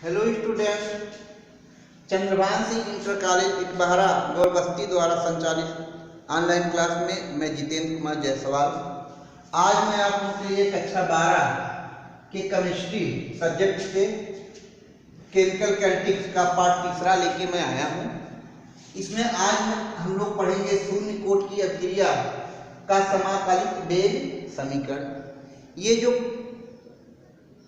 Hello student, Chandrabhan Singh inter college Itbahra Gaurbasti द्वारा संचालित online class में मैं जितेंद्र कुमार जायसवाल। आज मैं आप लोगों के लिए कक्षा 12 के केमिस्ट्री सब्जेक्ट से केमिकल कैल्टिक्स का पार्ट तीसरा लेके मैं आया हूँ। इसमें आज हम लोग पढ़ेंगे शून्य कोट की अभिक्रिया का समाकलित वेग समीकरण। ये जो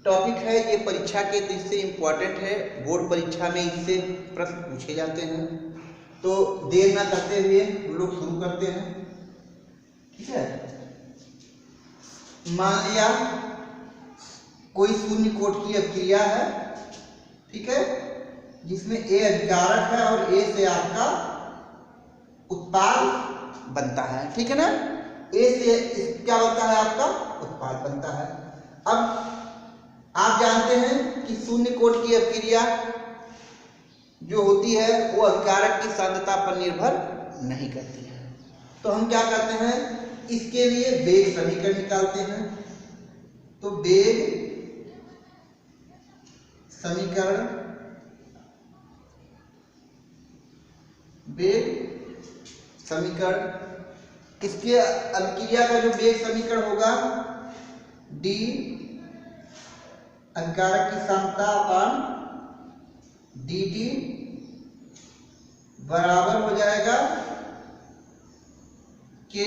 टॉपिक है ये परीक्षा के दृष्टि से इम्पोर्टेंट है, बोर्ड परीक्षा में इससे प्रश्न पूछे जाते हैं। तो देर ना करते हुए हम लोग शुरू करते हैं। ठीक है, मान लिया कोई शून्य कोट की अभिक्रिया है, ठीक है, जिसमें ए अभिकारक है और ए से आपका उत्पाद बनता है। ठीक है ना, ए से क्या बनता है, आपका उत्पाद बनता है। अब आप जानते हैं कि शून्य कोट की अभिक्रिया जो होती है वो अभिकारक की सांद्रता पर निर्भर नहीं करती है। तो हम क्या करते हैं, इसके लिए वेग समीकरण निकालते हैं। तो वेग समीकरण, वेग समीकरण, इसके अभिक्रिया का जो वेग समीकरण होगा डी अभिकारक की सांद्रता अपान डी टी बराबर हो जाएगा के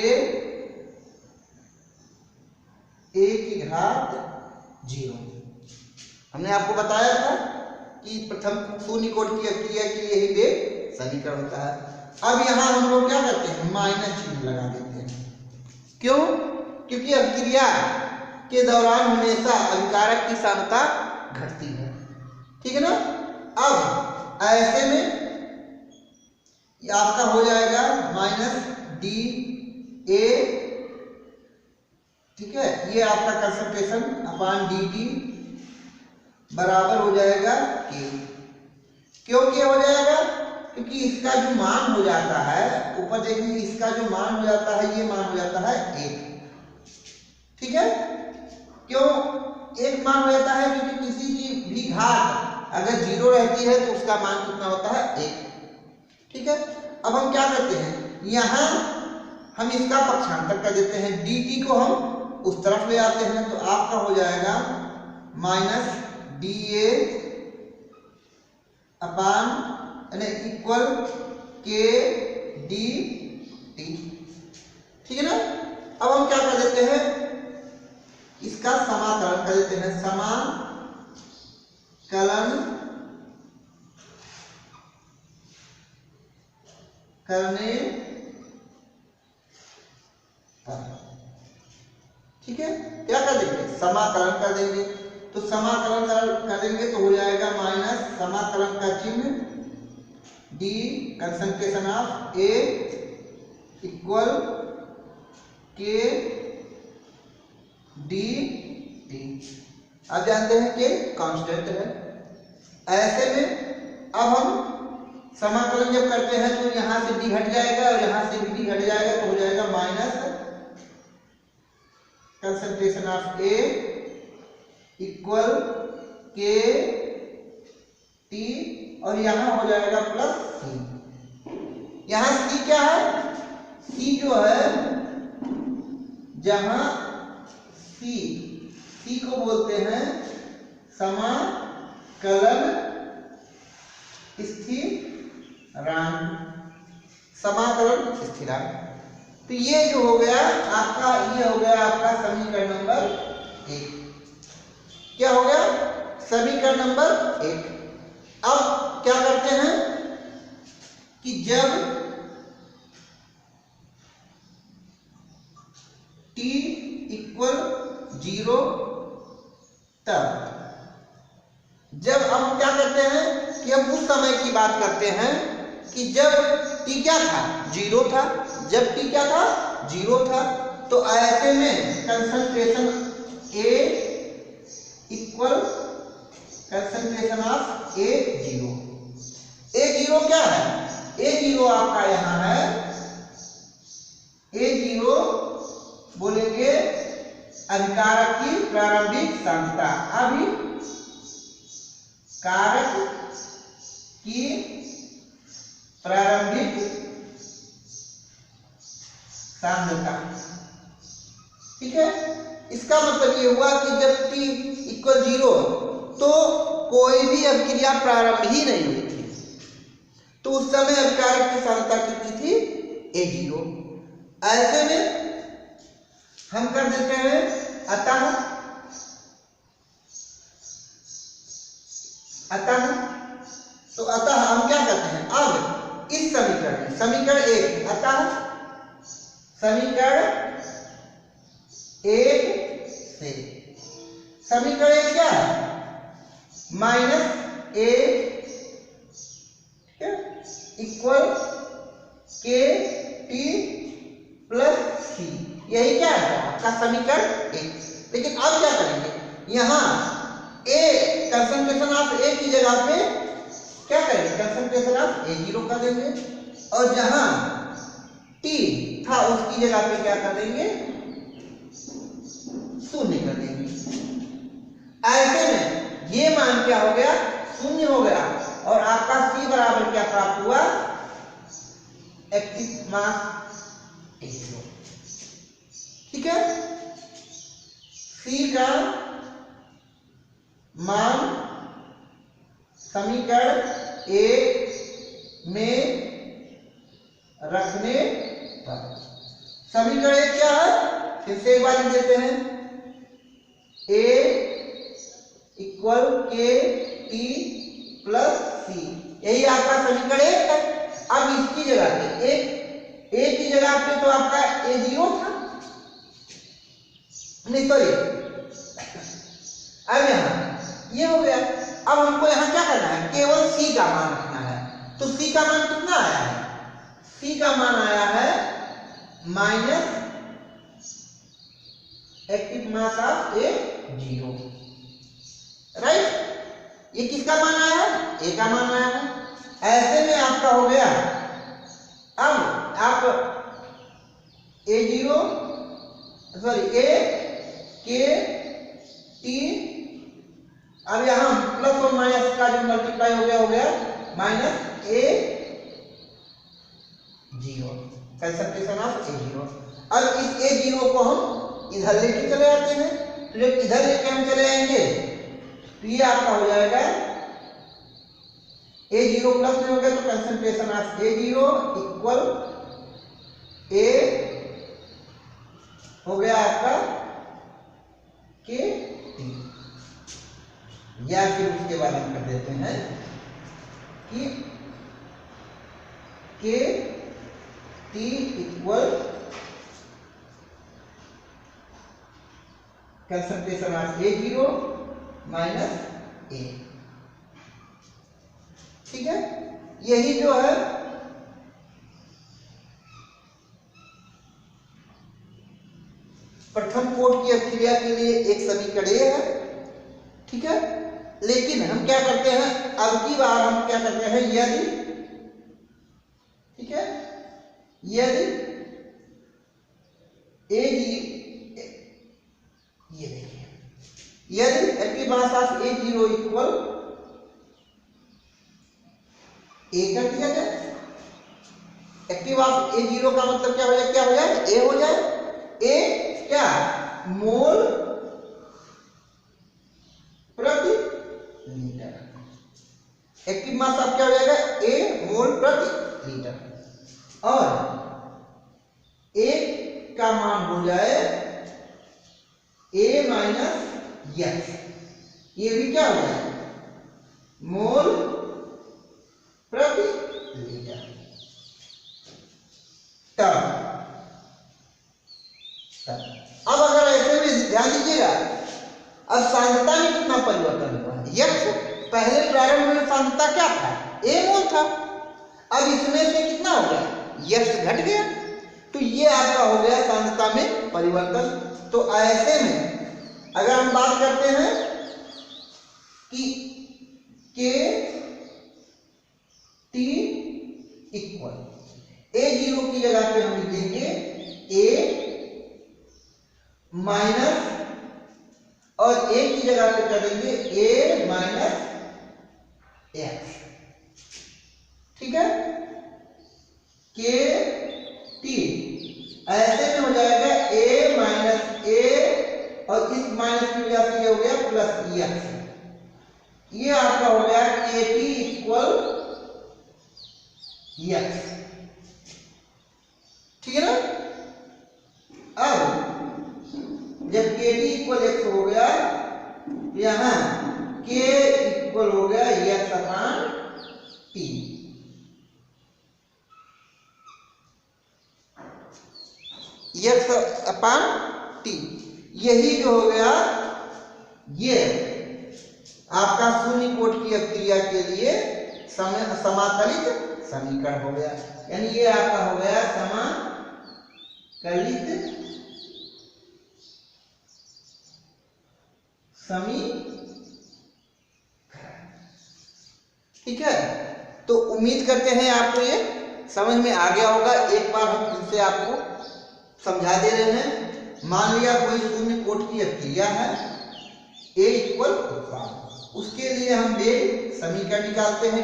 ए की घात 0। हमने आपको बताया था कि प्रथम शून्य कोट की अभिक्रिया के लिए ही वेग समीकरण होता है। अब यहां हम लोग क्या करते हैं, माइनस चिन्ह लगा देते हैं। क्यों? क्योंकि अभिक्रिया के दौरान हमेशा अभिकारक की सांद्रता घटती है। ठीक है ना। अब ऐसे में आपका हो जाएगा माइनस डी ए, ठीक है, ये आपका कंसंट्रेशन अपान डी टी बराबर हो जाएगा के। क्यों के हो जाएगा? क्योंकि इसका जो मान हो जाता है, ऊपर देखिए, इसका जो मान हो जाता है ये मान हो जाता है 1। ठीक है, क्यों एक मान हो जाता है? क्योंकि किसी की भी घात अगर 0 रहती है तो उसका मान कितना होता है, 1। ठीक है, अब हम क्या करते हैं, यहां हम इसका पक्षांतर कर देते हैं, dt को हम उस तरफ ले आते हैं। तो आपका हो जाएगा माइनस डी ए अपान यानी इक्वल के डी टी। ठीक है ना। अब हम क्या कर देते हैं, इसका समाकलन कर देते हैं। समाकलन करने पर, ठीक है, क्या कर देंगे, समाकलन कर देंगे। तो समाकलन कर देंगे तो हो जाएगा माइनस समाकलन का चिन्ह D concentration of A equal के डी टी। आप जानते हैं कि कांस्टेंट है। ऐसे में अब हम समाकलन जब करते हैं तो यहां से डी हट जाएगा और यहां से भी डी हट जाएगा, तो हो जाएगा minus concentration of A equal के टी और यहां हो जाएगा प्लस सी। यहां सी क्या है, सी जो है, जहां सी को बोलते हैं समाकलन स्थिरांक, समाकलन स्थिरांक। तो ये जो हो गया आपका, ये हो गया आपका समीकरण नंबर 1। क्या हो गया, समीकरण नंबर 1। अब क्या करते हैं कि जब t इक्वल 0 तब, जब हम क्या करते हैं कि हम उस समय की बात करते हैं कि जब t क्या था, 0 था। जब t क्या था, 0 था। तो ऐसे में concentration A equal concentration of A0। A0 क्या है, A0 आपका यहां है, A0 बोलेंगे अभिकारक की प्रारंभिक सांद्रता। अभी कारक की प्रारंभिक सांद्रता। ठीक है, इसका मतलब ये हुआ कि जब t इक्वल 0 तो कोई भी अभिक्रिया प्रारंभ ही नहीं हुई थी, तो उस समय अभिकारक की सांद्रता कितनी थी? A0। ऐसे में हम कर देते हैं अतः तो अतः हम क्या करते हैं? अब इस समीकरण में समीकरण 1 अतः समीकरण 1 से समीकरण 1 क्या है? -a इक्वल के टी प्लस सी, यही क्या है आपका समीकरण 1। लेकिन अब क्या करेंगे? यहाँ a कंसंट्रेशन ऑफ a की जगह पे क्या करेंगे? कंसंट्रेशन ऑफ A0 कर देंगे, और जहां t था उसकी जगह पे क्या कर देंगे? 0 कर देंगे। ऐसे में ये मान क्या हो गया? 0 हो गया, और आपका c बराबर क्या प्राप्त हुआ? Active mass A0। ठीक है, c का मान समीकरण 1 में रखने पर समीकरण 1 क्या है? फिर से एक बार लिख देते हैं, a इक्वल के टी प्लस सी, यही आपका समीकरण 1 है। अब इसकी जगह पे a की जगह पे तो आपका A0 था, नहीं सॉरी, अब यहाँ ये हो गया। अब हमको यहाँ क्या करना है? केवल c का मान रखना है। तो c का मान कितना आया है? c का मान आया है minus active mass of A0, right. ये किसका मान आया है? a का मान आया है। ऐसे में आपका हो गया। अब आप A0 सॉरी a के टी, अब यहां प्लस और माइनस का जो मल्टीप्लाई हो गया -A0 कंसंट्रेशन ऑफ A0। अब इस A0 को हम इधर लेके चले आते हैं, तो जब इधर लेके हम चले आएंगे तो ये आपका हो जाएगा A0 प्लस में हो गया, तो concentration of A0 equal A हो गया आपका के टी, या फिर उसके बाद हम कर देते हैं कि के T equal concentration of A0 minus A। ठीक है, यही जो है प्रथम कोट की अभिक्रिया के लिए एक समीकरण है। ठीक है, लेकिन हम क्या करते हैं? अब की बार हम क्या करते हैं? यदि, ठीक है, यदि ये देखिए, यदि active mass of A0 equal A कर दिया जाए, एक्टिव ऑफ A0 का मतलब क्या हो जाए? क्या हो जाए? A हो जाए। A क्या? मोल प्रति लीटर। एक्टिव मास आप क्या हो जाएगा? A मोल प्रति लीटर, और A का मान हो जाए A माइनस x, ये भी क्या हो जाए? मोल प्रति लीटर। तब अब अगर ऐसे में ध्यान दीजिएगा, अब सांद्रता में कितना परिवर्तन हुआ है? यक्ष पहले प्रारंभ में सांद्रता क्या था? A मोल था। अब इसमें से कितना हो गया? यक्ष घट गया, तो ये आपका हो गया सांद्रता में परिवर्तन। तो ऐसे में अगर हम बात करते हैं कि के टी इक्वल A0 की जगह पे हम लिख देंगे A माइनस, और A की जगह पे कर देंगे A माइनस के टी, ऐसे में हो जाएगा ए माइनस ए और इस माइनस की वजह से ये हो गया प्लस एक्स। ये आपका हो गया के टी इक्वल एक्स, ठीक है ना। अब जब के टी इक्वल एक्स हो गया तो यहां के इक्वल हो गया x upon T. X upon T, यही जो हो गया ये आपका शून्य कोट की अक्रिया के लिए समाकलित समीकरण हो गया। यानी ये आपका हो गया समाकलित समीकरण, ठीक है। तो उम्मीद करते हैं आपको ये समझ में आ गया होगा। एक बार हम फिर से आपको समझा दे रहे हैं। मान लिया कोई शून्य कोट की अक्रिया है ए इक्वल उत्पाद, उसके लिए हम दे समीकरण निकालते हैं।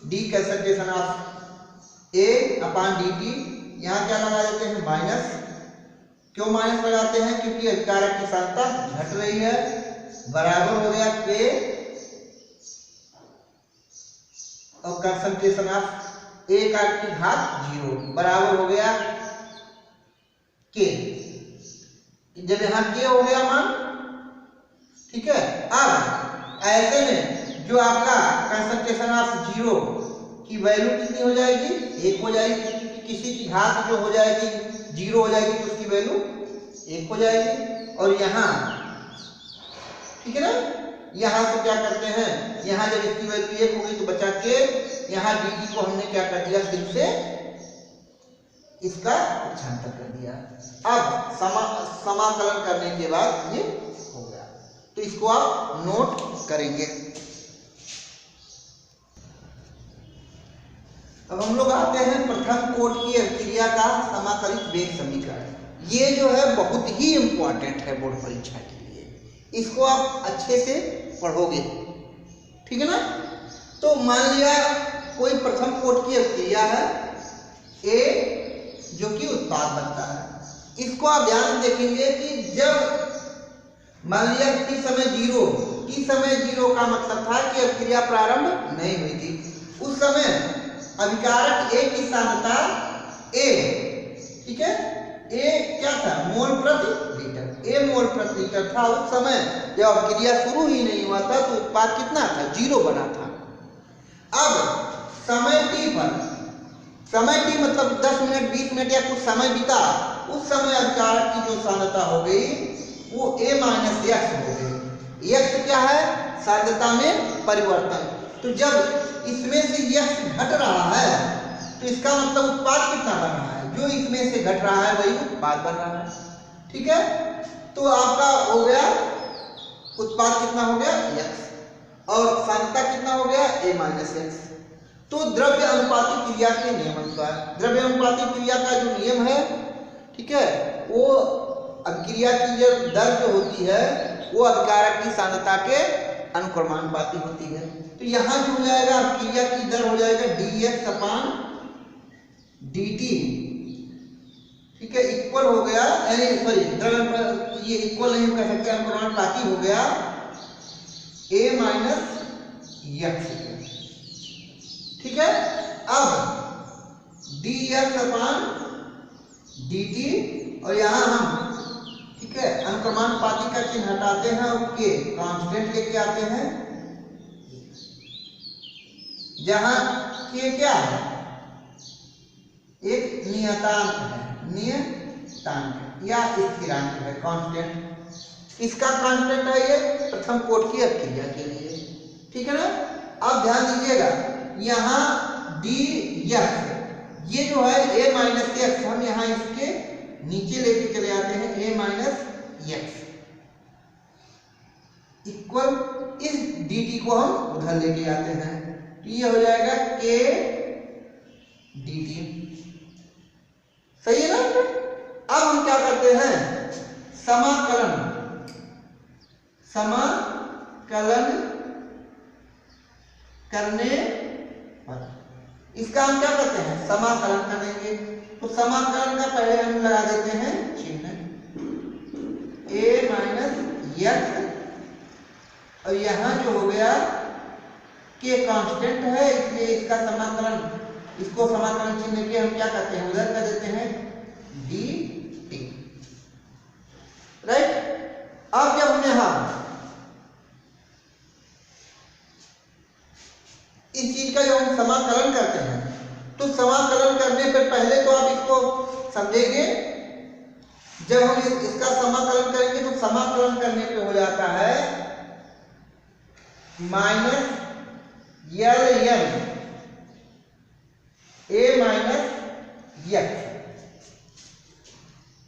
D concentration of A upon D T, यहाँ क्या लगा देते हैं माइनस। क्यों माइनस लगाते हैं? क्योंकि अभिकारक की सांद्रता घट रही है। बराबर हो गया के और कंसंट्रेशन ऑफ ए का की घात 0 बराबर हो गया के। जब यहाँ के हो गया मान, ठीक है। अब ऐसे में जो आपका कंसंट्रेशन ऑफ 0 की वैल्यू कितनी हो जाएगी? 1 हो जाएगी। किसी की घात जो हो जाएगी 0 हो जाएगी तो उसकी वैल्यू 1 हो जाएगी। और यहाँ, ठीक है ना, यहाँ से क्या करते हैं, यहाँ जब इसकी वैल्यू 1 होगी तो बचा के यहाँ dt को हमने क्या कर दिया, सिर्फ से इसका पक्षांतर कर दिया। अब समाकलन करने के बाद ये हो गया, तो इसको आप नोट करेंगे। अब हम लोग आते हैं प्रथम कोट की अभिक्रिया का समाकलित वेग समीकरण। ये जो है बहुत ही इंपॉर्टेंट है बोर्ड परीक्षा के लिए, इसको आप अच्छे से पढ़ोगे, ठीक है ना। तो मान लिया कोई प्रथम कोट की अभिक्रिया है ए जो कि उत्पाद बनता है। इसको आप ध्यान से देखेंगे कि जब मान लिया टी समय 0 का मतलब था कि अभिक्रिया प्रारंभ नहीं हुई थी। उस समय अभिकारक ए की सांद्रता ए, ठीक है, ए क्या था, मोल प्रति लीटर, ए मोल प्रति लीटर था। उस समय जब अभिक्रिया शुरू ही नहीं हुआ था तो उत्पाद कितना था, 0 बना था। अब समय टी पर, समय टी मतलब 10 मिनट 20 मिनट या कुछ समय बीता, उस समय अभिकारक की जो सांद्रता हो गई वो a माइनस एक्स हो गई। एक्स क्या है, सांद्रता में परिवर्तन। तो जब इसमें से एक्स घट रहा है तो इसका मतलब उत्पाद कितना बन रहा है, जो इसमें से घट रहा है वही उत्पाद बन रहा है, ठीक है। तो आपका हो गया उत्पाद कितना हो गया एक्स और सांद्रता कितना हो गया a माइनस एक्स। तो द्रव्य अनुपाती क्रिया के नियम अनुसार, द्रव्य अनुपाती क्रिया का जो नियम है, ठीक है, वो अभिक्रिया की जो दर जो होती है वो अभिकारक की सांद्रता के अनुक्रमानुपाती होती है। तो यहाँ जो हो जाएगा अभिक्रिया की दर हो जाएगा dx अपॉन dt, ठीक है, इक्वल हो गया, यानी सॉरी द्रव्य ये इक्वल नहीं कर सकते, अनुक्रमानुपाती हो गया a माइनस एक्स, ठीक है। अब dx अपॉन dt और यहाँ हम, ठीक है, अनुक्रमानुपाती का चिन्ह हटाते हैं और के कांस्टेंट लेके आते हैं। जहां के क्या है, एक नियतांक है, नियतांक या स्थिरांक है, कांस्टेंट। इसका कांस्टेंट है ये प्रथम कोट की अभिक्रिया के लिए, ठीक है ना। अब ध्यान दीजिएगा यहाँ डी एक्स, ये जो है a माइनस एक्स, हम यहाँ इसके नीचे लेके चले आते हैं a माइनस एक्स इक्वल, इस dt को हम उधर लेके आते हैं तो ये हो जाएगा k dt, सही है ना। अब हम क्या करते हैं, समाकलन करने पर इसका हम क्या करते हैं, समाकलन करेंगे। तो समाकलन का पहले हम लगा देते हैं चिन्ह, a माइनस x, और यहाँ जो हो गया के कांस्टेंट है, इसलिए इसका समाकलन, इसको समाकलन चिन्ह के हम क्या करते हैं, उधर कर देते हैं dt, राइट। अब जब हम यहाँ इस चीज का जब हम समाकलन करते हैं, तो समाकलन करने पर पहले तो आप इसको समझेंगे, जब हम इसका समाकलन करेंगे तो समाकलन करने पे हो जाता है minus l n a minus x,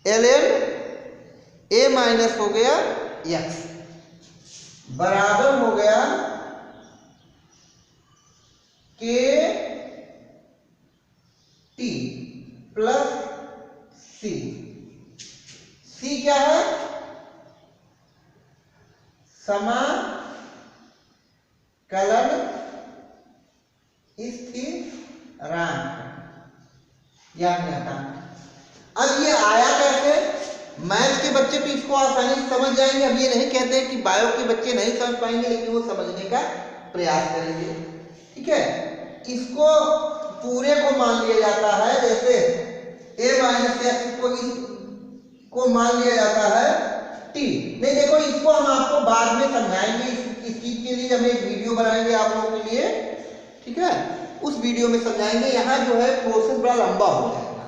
l n a minus हो गया एक्स बराबर हो गया के टी प्लस सी। सी क्या है, समाकलन स्थिरांक, याद नहीं आता। अब ये आया कैसे, मैथ के बच्चे तो इसको आसानी से समझ जाएंगे। अब ये नहीं कहते कि बायो के बच्चे नहीं समझ पाएंगे, लेकिन वो समझने का प्रयास करेंगे, ठीक है। इसको पूरे को मान लिया जाता है, जैसे a माइनस एक्स को मान लिया जाता है t। नहीं देखो, इसको हम आपको बाद में समझाएंगे, इस चीज के लिए हम एक वीडियो बनाएंगे आप लोगों के लिए, ठीक है। उस वीडियो में समझाएंगे। यहाँ जो है प्रोसेस बड़ा लंबा हो जाएगा,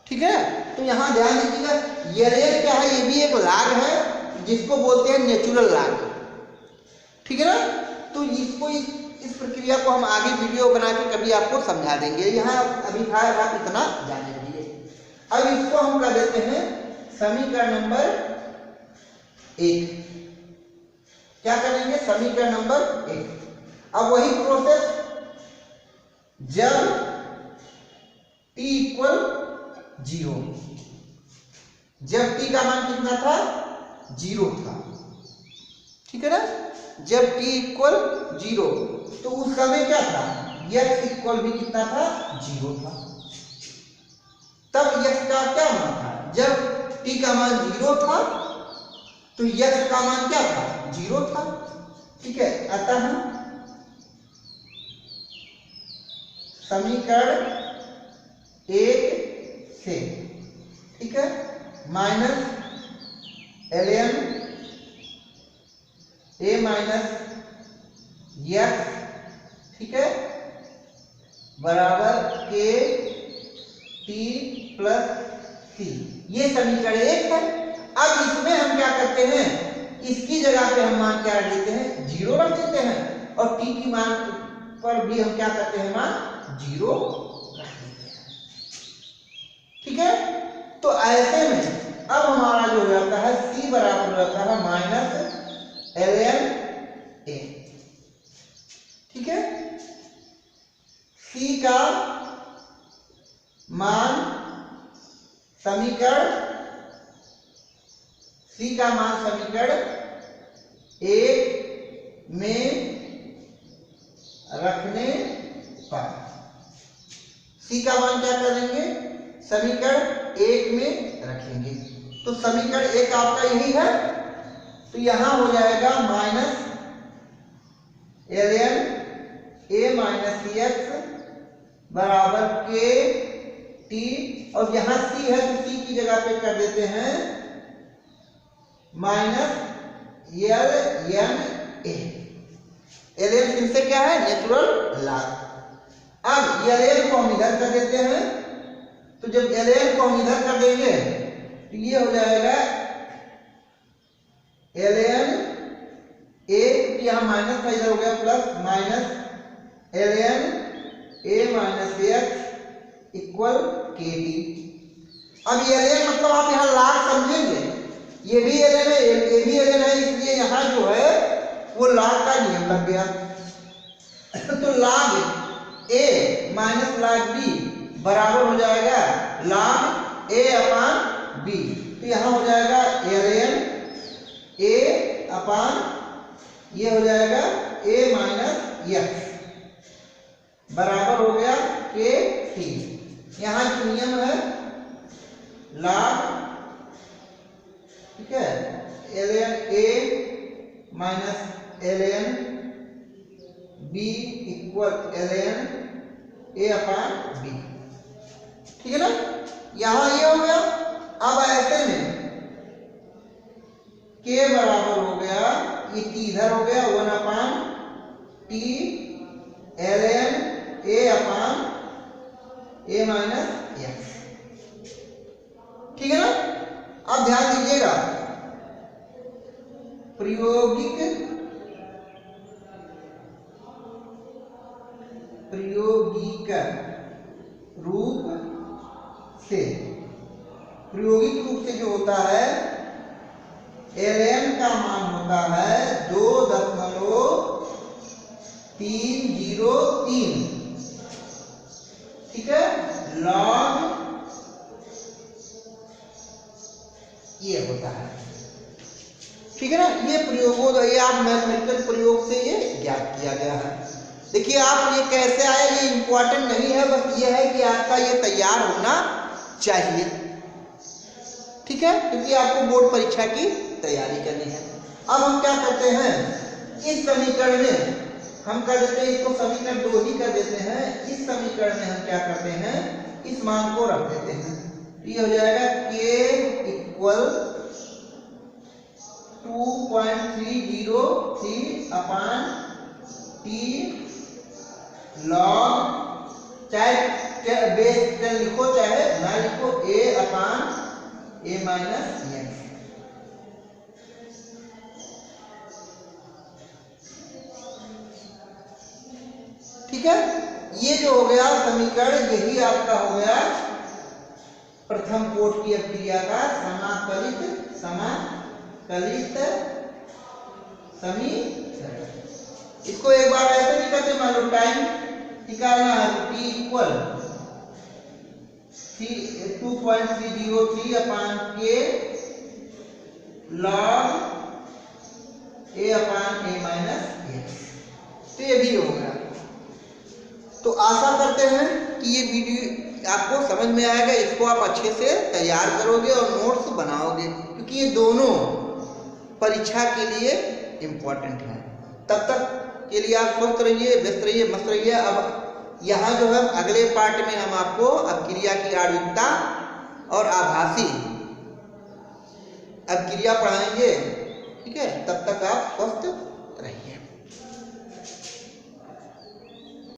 ठीक है। तो यहाँ ध्यान दीजिएगा, ये क्या है, ये भी एक लाग है जिसको बोलते हैं नेचुरल लाग, ठीक है ना। तो इसको इस प्रक्रिया को हम आगे वीडियो बना के कभी आपको समझा देंगे। यहाँ अभी फिलहाल आप इतना जाने दीजिए। अब इसको हम कर देते हैं समीकरण नंबर 1। क्या करेंगे, समीकरण नंबर 1। अब वही प्रोसेस, जब t इक्वल 0, जब t का मान कितना था, 0 था, ठीक है ना। जब t इक्वल 0, तो उस समय क्या था, x इक्वल भी कितना था, 0 था। तब x का क्या मान था, जब t का मान 0 था तो x का मान क्या था, 0 था, ठीक है। अतः समीकरण 1 से, ठीक है, minus ln a minus x, ठीक है, बराबर के टी प्लस सी, ये समीकरण 1 है। अब इसमें हम क्या करते हैं, इसकी जगह पे हम मान क्या रख देते हैं, 0 रख देते हैं, और टी की मान पर भी हम क्या करते हैं, मान 0 रख देते हैं, ठीक है। तो ऐसे में अब हमारा जो हो जाता है c बराबर हो जाता है माइनस ln a, ठीक है। c का मान समीकरण, c का मान समीकरण 1 में रखने पर, c का मान क्या करेंगे, समीकरण 1 में रखेंगे। तो समीकरण 1 आपका यही है, तो यहां हो जाएगा minus ln a minus x बराबर के टी, और यहां c है तो c की जगह पे कर देते हैं माइनस ln a। ln फिर से क्या है, नेचुरल लॉग। अब ln को हम इधर कर देते हैं, तो जब ln को हम इधर कर देंगे तो ये हो जाएगा ln a, यहाँ माइनस का इधर हो गया plus, minus ln a minus x equal के टी। अब ये ln मतलब आप यहाँ लाग समझेंगे, ये भी ln है, ये भी ln है, इसलिए यहाँ जो है वो लाग का नियम लग गया। तो लाग a माइनस लाग b बराबर हो जाएगा लाग a अपान b। तो यहाँ हो जाएगा ln a अपान, ये हो जाएगा a माइनस x बराबर हो गया के टी। यहाँ जो नियम है log, ठीक है, ln a minus ln b equal ln a upon b, ठीक है ना। यहाँ ये हो गया। अब ऐसे में के बराबर हो गया, ये टी इधर हो गया 1 upon T ln a upon a minus X, ठीक है ना। अब ध्यान दीजिएगा, प्रायोगिक रूप से, प्रायोगिक रूप से जो होता है ln का मान होता है 2.303, ठीक है, log ये होता है, ठीक है ना। ये प्रयोगों, ये आप मैथमेटिकल प्रयोग से ये ज्ञात किया गया है। देखिए आप ये कैसे आया ये इंपॉर्टेंट नहीं है, बस ये है कि आपका ये तैयार होना चाहिए, ठीक है, क्योंकि आपको बोर्ड परीक्षा की तैयारी करनी है। अब हम क्या करते हैं, इस समीकरण में हम कर देते हैं, इसको समीकरण 2 ही कर देते हैं। इस समीकरण में हम क्या करते हैं, इस मान को रख देते हैं। ये हो जाएगा k इक्वल 2.303 अपान टी लॉग, चाहे बेस लिखो चाहे ना लिखो, a upon a minus X, ठीक है। ये जो हो गया समीकरण, यही आपका हो गया प्रथम कोटि की अभिक्रिया का समाकलित समीकरण। इसको एक बार ऐसे भी करते, मान लो टाइम निकालना है तो t equal 2.303 upon k log a upon a minus x, तो ये भी हो गया। तो आशा करते हैं कि ये वीडियो आपको समझ में आएगा, इसको आप अच्छे से तैयार करोगे और नोट्स बनाओगे, क्योंकि ये दोनों परीक्षा के लिए इम्पोर्टेंट है। तब तक के लिए आप स्वस्थ रहिए, व्यस्त रहिए, मस्त रहिए। अब यहाँ जो है अगले पार्ट में हम आपको अपक्रिया की आणविकता और आभासी अपक्रिया पढ़ाएंगे, ठीक है। तब तक आप स्वस्थ